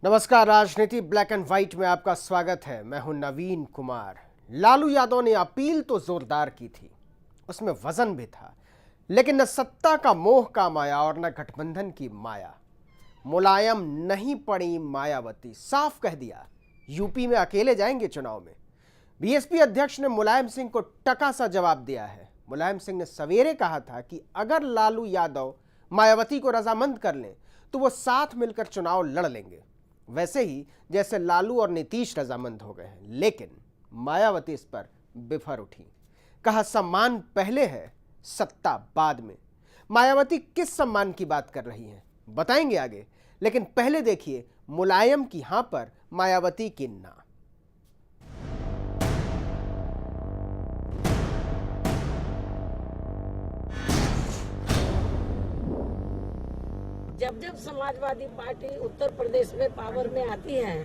नमस्कार, राजनीति black and white में आपका स्वागत है। मैं हूं नवीन कुमार। लालू यादव ने अपील तो जोरदार की थी, उसमें वजन भी था, लेकिन न सत्ता का मोह काम आया और न गठबंधन की माया। मुलायम नहीं पड़ी मायावती, साफ कह दिया यूपी में अकेले जाएंगे चुनाव में। बीएसपी अध्यक्ष ने मुलायम सिंह को टका सा जवाब दिया है। मुलायम सिंह ने सवेरे कहा था कि अगर लालू यादव मायावती को रजामंद कर लें तो वो साथ मिलकर चुनाव लड़ लेंगे, वैसे ही जैसे लालू और नीतीश रजामंद हो गए हैं। लेकिन मायावती इस पर बिफर उठी, कहा सम्मान पहले है, सत्ता बाद में। मायावती किस सम्मान की बात कर रही हैं बताएंगे आगे, लेकिन पहले देखिए मुलायम की हां पर मायावती की ना। जब जब समाजवादी पार्टी उत्तर प्रदेश में पावर में आती है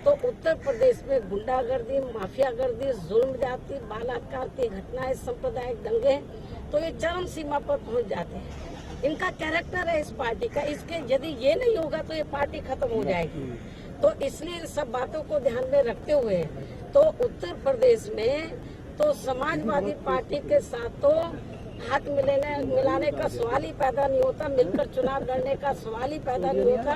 तो उत्तर प्रदेश में गुंडागर्दी, माफियागर्दी, जुल्म जाति, बलात्कार की घटनाएं, सांप्रदायिक दंगे तो ये चरम सीमा पर पहुंच जाते हैं। इनका कैरेक्टर है इस पार्टी का। इसके यदि ये नहीं होगा तो ये पार्टी खत्म हो जाएगी। तो इसलिए इन सब बातों को ध्यान में रखते हुए तो उत्तर प्रदेश में तो समाजवादी पार्टी के साथ तो हाथ मिलाने का सवाल ही पैदा नहीं होता, मिलकर चुनाव लड़ने का सवाल ही पैदा नहीं होता।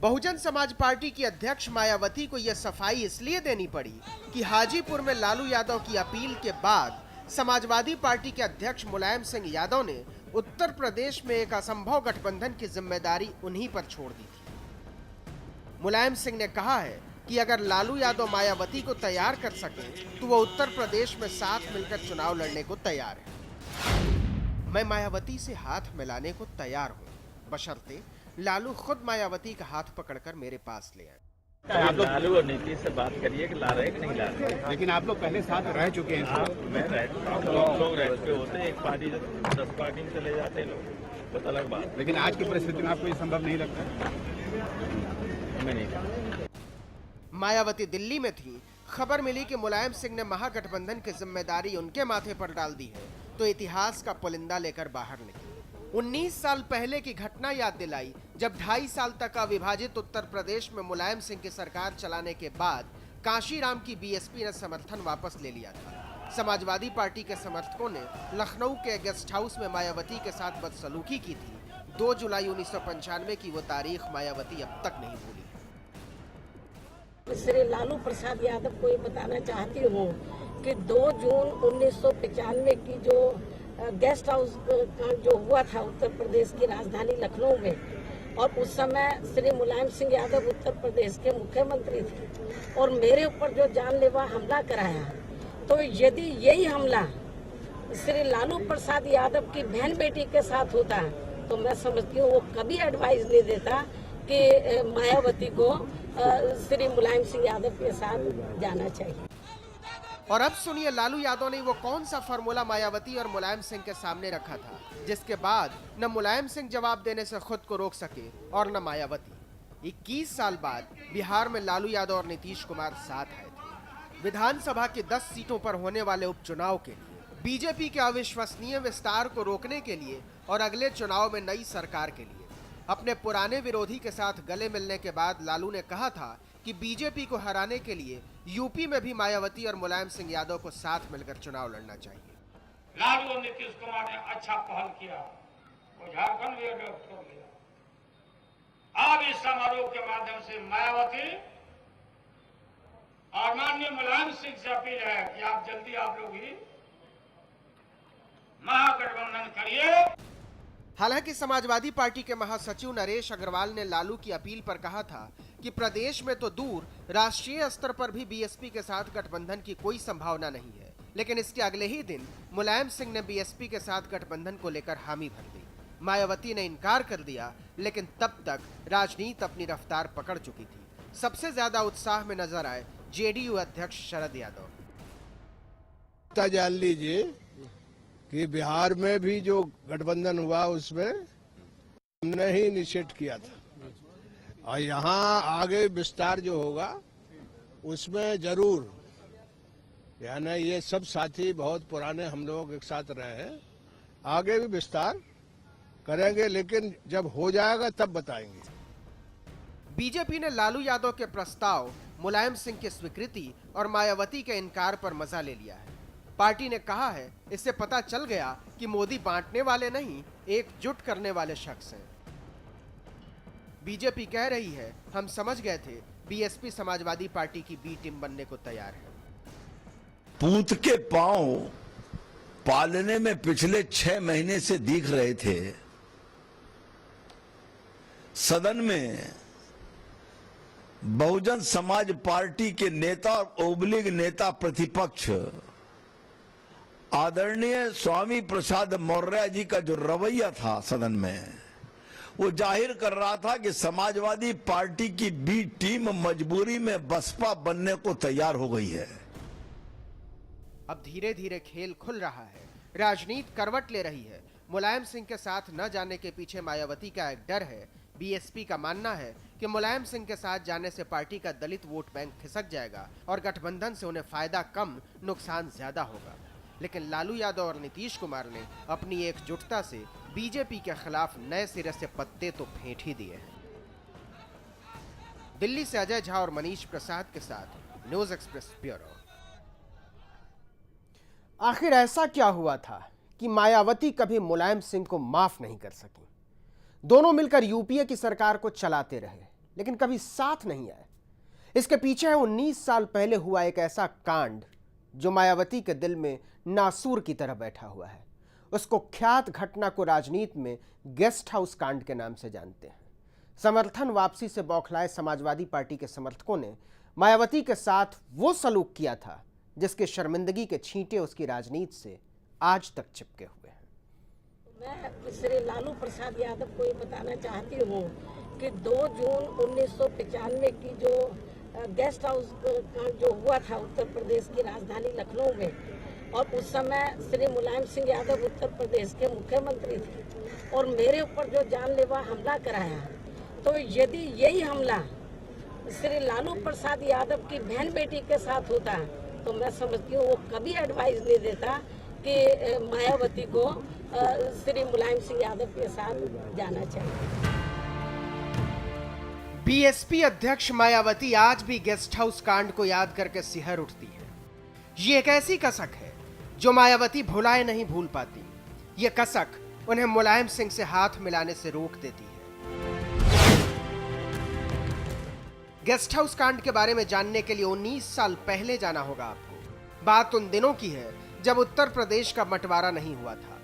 बहुजन समाज पार्टी की अध्यक्ष मायावती को यह सफाई इसलिए देनी पड़ी कि हाजीपुर में लालू यादव की अपील के बाद समाजवादी पार्टी के अध्यक्ष मुलायम सिंह यादव ने उत्तर प्रदेश में एक असंभव गठबंधन की जिम्मेदारी उन्हीं पर छोड़ दी थी। मुलायम सिंह ने कहा है कि अगर लालू यादव मायावती को तैयार कर सके तो वो उत्तर प्रदेश में साथ मिलकर चुनाव लड़ने को तैयार है। मैं मायावती से हाथ मिलाने को तैयार हूँ, बशर्ते लालू खुद मायावती का हाथ पकड़कर मेरे पास ले आए। आप लालू और नीतीश से बात करिए कि ला रहे कि नहीं ला रहे। लेकिन आप लोग पहले साथ रह चुके हैं। हाँ, मैं लोग रह चुके होते, एक पार्टी 10 पार्टी में चले जाते लोग, बहुत अलग बात। लेकिन आज की परिस्थिति में आपको ये संभव नहीं लगता? हमें नहीं लगता। मायावती दिल्ली में थी, खबर मिली कि मुलायम सिंह ने महागठबंधन की जिम्मेदारी उनके माथे पर डाल दी है, तो इतिहास का पुलिंदा लेकर बाहर निकली। 19 साल पहले की घटना याद दिलाई, जब 2.5 साल तक अविभाजित उत्तर प्रदेश में मुलायम सिंह की सरकार चलाने के बाद काशीराम की बीएसपी ने समर्थन वापस ले लिया था। समाजवादी पार्टी के समर्थकों ने लखनऊ के गेस्ट हाउस में मायावती के साथ बदसलूकी की थी। 2 जुलाई 1995 की वो तारीख मायावती अब तक नहीं भूली। श्री लालू प्रसाद यादव को ये बताना चाहती हूँ कि 2 जून 1995 की जो गेस्ट हाउस जो हुआ था उत्तर प्रदेश की राजधानी लखनऊ में, और उस समय श्री मुलायम सिंह यादव उत्तर प्रदेश के मुख्यमंत्री थे और मेरे ऊपर जो जानलेवा हमला कराया, तो यदि यही हमला श्री लालू प्रसाद यादव की बहन बेटी के साथ होता तो मैं समझती हूँ वो कभी एडवाइस नहीं देता कि मायावती को श्री मुलायम सिंह यादव के साथ जाना चाहिए। और अब सुनिए लालू यादव ने वो कौन सा फार्मूला मायावती और मुलायम सिंह के सामने रखा था, जिसके बाद न मुलायम सिंह जवाब देने से खुद को रोक सके और न मायावती। 21 साल बाद बिहार में लालू यादव और नीतीश कुमार साथ आए थे। विधानसभा की 10 सीटों पर होने वाले उपचुनाव के लिए, बीजेपी के अविश्वसनीय विस्तार को रोकने के लिए और अगले चुनाव में नई सरकार के लिए अपने पुराने विरोधी के साथ गले मिलने के बाद लालू ने कहा था कि बीजेपी को हराने के लिए यूपी में भी मायावती और मुलायम सिंह यादव को साथ मिलकर चुनाव लड़ना चाहिए। लालू और नीतीश कुमार ने अच्छा पहल किया, वो झारखंड भी अडॉप्ट कर लिया। अब इस समारोह के माध्यम से मायावती और माननीय मुलायम सिंह से अपील है कि आप जल्दी आप लोग ही महागठबंधन करिए। हालांकि समाजवादी पार्टी के महासचिव नरेश अग्रवाल ने लालू की अपील पर कहा था कि प्रदेश में तो दूर, राष्ट्रीय स्तर पर भी बीएसपी के साथ गठबंधन की कोई संभावना नहीं है। लेकिन इसके अगले ही दिन मुलायम सिंह ने बीएसपी के साथ गठबंधन को लेकर हामी भर दी। मायावती ने इनकार कर दिया, लेकिन तब तक राजनीति अपनी रफ्तार पकड़ चुकी थी। सबसे ज्यादा उत्साह में नजर आए जेडीयू अध्यक्ष शरद यादव। जान लीजिए कि बिहार में भी जो गठबंधन हुआ उसमें हमने ही इनिशिएट किया था, और यहाँ आगे विस्तार जो होगा उसमें जरूर, यानी ये सब साथी बहुत पुराने हम लोग एक साथ रहे हैं, आगे भी विस्तार करेंगे, लेकिन जब हो जाएगा तब बताएंगे। बीजेपी ने लालू यादव के प्रस्ताव, मुलायम सिंह की स्वीकृति और मायावती के इनकार पर मजा ले लिया है। पार्टी ने कहा है, इससे पता चल गया कि मोदी बांटने वाले नहीं, एकजुट करने वाले शख्स हैं। बीजेपी कह रही है, हम समझ गए थे बीएसपी समाजवादी पार्टी की बी टीम बनने को तैयार है। पूत के पांव पालने में पिछले 6 महीने से दिख रहे थे। सदन में बहुजन समाज पार्टी के नेता और ओबलिग नेता प्रतिपक्ष आदरणीय स्वामी प्रसाद मौर्य जी का जो रवैया था सदन में, वो जाहिर कर रहा था कि समाजवादी पार्टी की बी टीम मजबूरी में बसपा बनने को तैयार हो गई है। अब धीरे धीरे खेल खुल रहा है, राजनीति करवट ले रही है। मुलायम सिंह के साथ न जाने के पीछे मायावती का एक डर है। बीएसपी का मानना है कि मुलायम सिंह के साथ जाने से पार्टी का दलित वोट बैंक खिसक जाएगा और गठबंधन से उन्हें फायदा कम, नुकसान ज्यादा होगा। लेकिन लालू यादव और नीतीश कुमार ने अपनी एकजुटता से बीजेपी के खिलाफ नए सिरे से पत्ते तो फेंट ही दिए हैं। दिल्ली से अजय झा और मनीष प्रसाद के साथ न्यूज एक्सप्रेस ब्यूरो। आखिर ऐसा क्या हुआ था कि मायावती कभी मुलायम सिंह को माफ नहीं कर सकी? दोनों मिलकर यूपीए की सरकार को चलाते रहे, लेकिन कभी साथ नहीं आए। इसके पीछे है 19 साल पहले हुआ एक ऐसा कांड जो मायावती के दिल में नासूर की तरह बैठा हुआ है। उसको ख्यात घटना को राजनीति में गेस्ट हाउस कांड के नाम से जानते हैं। समर्थन वापसी से बौखलाए समाजवादी पार्टी के समर्थकों ने मायावती के साथ वो सलूक किया था जिसके शर्मिंदगी के छींटे उसकी राजनीति से आज तक चिपके हुए हैं। मैं श्री लालू प्रसाद यादव को ये बताना चाहती हूँ कि 2 जून 1995 की जो गेस्ट हाउस जो हुआ था उत्तर प्रदेश की राजधानी लखनऊ में, और उस समय श्री मुलायम सिंह यादव उत्तर प्रदेश के मुख्यमंत्री थे और मेरे ऊपर जो जानलेवा हमला कराया, तो यदि यही हमला श्री लालू प्रसाद यादव की बहन बेटी के साथ होता तो मैं समझती हूँ वो कभी एडवाइस नहीं देता कि मायावती को श्री मुलायम सिंह यादव के साथ जाना चाहिए। बीएसपी अध्यक्ष मायावती आज भी गेस्ट हाउस कांड को याद करके सिहर उठती है। ये एक ऐसी कसक है जो मायावती भुलाए नहीं भूल पाती। ये कसक उन्हें मुलायम सिंह से हाथ मिलाने से रोक देती है। गेस्ट हाउस कांड के बारे में जानने के लिए 19 साल पहले जाना होगा आपको। बात उन दिनों की है जब उत्तर प्रदेश का बंटवारा नहीं हुआ था।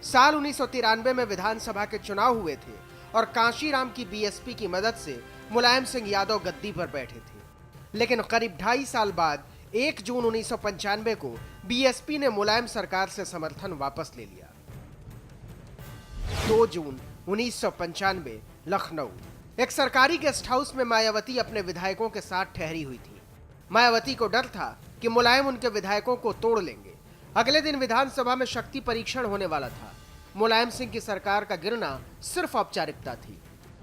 साल 1993 में विधानसभा के चुनाव हुए थे और कांशीराम की बीएसपी की मदद से मुलायम सिंह यादव गद्दी पर बैठे थे। लेकिन करीब 2.5 साल बाद 1 जून 1995 को बीएसपी ने मुलायम सरकार से समर्थन वापस ले लिया। 2 जून 1995 लखनऊ, एक सरकारी गेस्ट हाउस में मायावती अपने विधायकों के साथ ठहरी हुई थी। मायावती को डर था कि मुलायम उनके विधायकों को तोड़ लेंगे। अगले दिन विधानसभा में शक्ति परीक्षण होने वाला था। मुलायम सिंह की सरकार का गिरना सिर्फ औपचारिकता थी।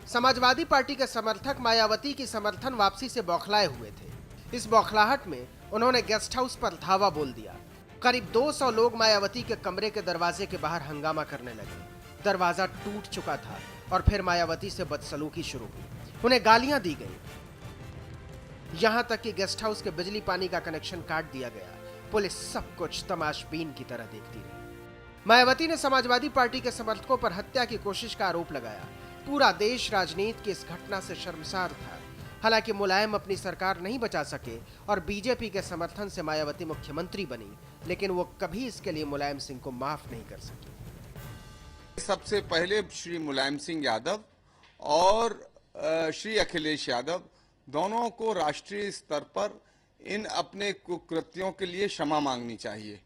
समाजवादी पार्टी के समर्थक मायावती की समर्थन वापसी से बौखलाए हुए थे। इस बौखलाहट में उन्होंने गेस्ट हाउस पर धावा बोल दिया। करीब 200 लोग मायावती के कमरे के दरवाजे के बाहर हंगामा करने लगे। दरवाजा टूट चुका था और फिर मायावती से बदसलूकी शुरू हुई। उन्हें गालियां दी गई। यहां तक कि गेस्ट हाउस के बिजली पानी का कनेक्शन काट दिया गया। पुलिस सब कुछ तमाशबीन की तरह देखती रही। मायावती ने समाजवादी पार्टी के समर्थकों पर हत्या की कोशिश का आरोप लगाया। पूरा देश राजनीति की इस घटना से शर्मसार था। हालांकि मुलायम अपनी सरकार नहीं बचा सके और बीजेपी के समर्थन से मायावती मुख्यमंत्री बनी, लेकिन वो कभी इसके लिए मुलायम सिंह को माफ नहीं कर सकी। सबसे पहले श्री मुलायम सिंह यादव और श्री अखिलेश यादव दोनों को राष्ट्रीय स्तर पर इन अपने कुकृत्यों के लिए क्षमा मांगनी चाहिए।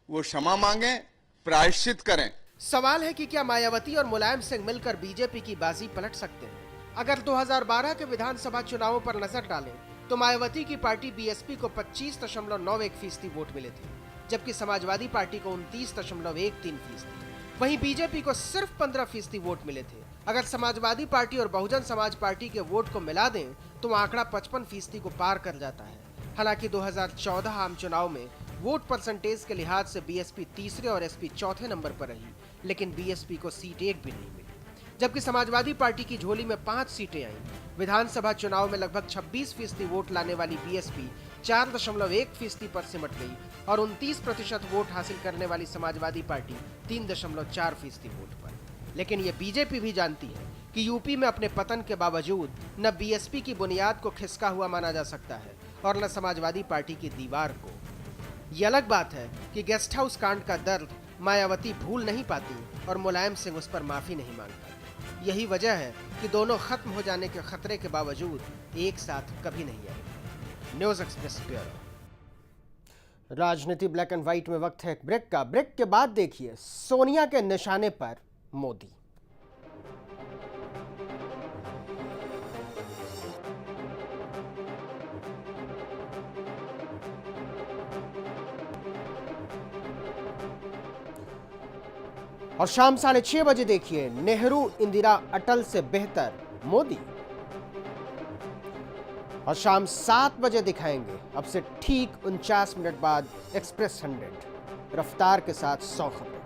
वो क्षमा मांगे, प्रायश्चित करें। सवाल है कि क्या मायावती और मुलायम सिंह मिलकर बीजेपी की बाजी पलट सकते हैं? अगर 2012 के विधानसभा चुनावों पर नजर डालें तो मायावती की पार्टी बीएसपी को 25.91% वोट मिले थे, जबकि समाजवादी पार्टी को 29.13%। वहीं बीजेपी को सिर्फ 15% वोट मिले थे। अगर समाजवादी पार्टी और बहुजन समाज पार्टी के वोट को मिला दें तो आंकड़ा 55% को पार कर जाता है। हालांकि 2014 आम चुनाव में वोट परसेंटेज के लिहाज से बीएसपी तीसरे और एसपी चौथे नंबर पर रही, लेकिन बीएसपी को सीट एक भी नहीं मिली। जबकि समाजवादी पार्टी की झोली में 5 सीटें आईं। विधानसभा चुनाव में लगभग 26% वोट लाने वाली बीएसपी 4.1% पर सिमट गई और 29% वोट हासिल करने वाली समाजवादी पार्टी 3.4% वोट पर। लेकिन ये बीजेपी भी जानती है कि यूपी में अपने पतन के बावजूद न बीएसपी की बुनियाद को खिसका हुआ माना जा सकता है और न समाजवादी पार्टी की दीवार को। ये अलग बात है कि गेस्ट हाउस कांड का दर्द मायावती भूल नहीं पाती और मुलायम सिंह उस पर माफी नहीं मांगता। यही वजह है कि दोनों खत्म हो जाने के खतरे के बावजूद एक साथ कभी नहीं आए। News express bureau. राजनीति ब्लैक एंड व्हाइट में वक्त है एक ब्रेक का। ब्रेक के बाद देखिए सोनिया के निशाने पर मोदी। और शाम 6:30 बजे देखिए नेहरू इंदिरा अटल से बेहतर मोदी। और शाम 7 बजे दिखाएंगे अब से ठीक 49 मिनट बाद एक्सप्रेस 100 रफ्तार के साथ 100 खबरें।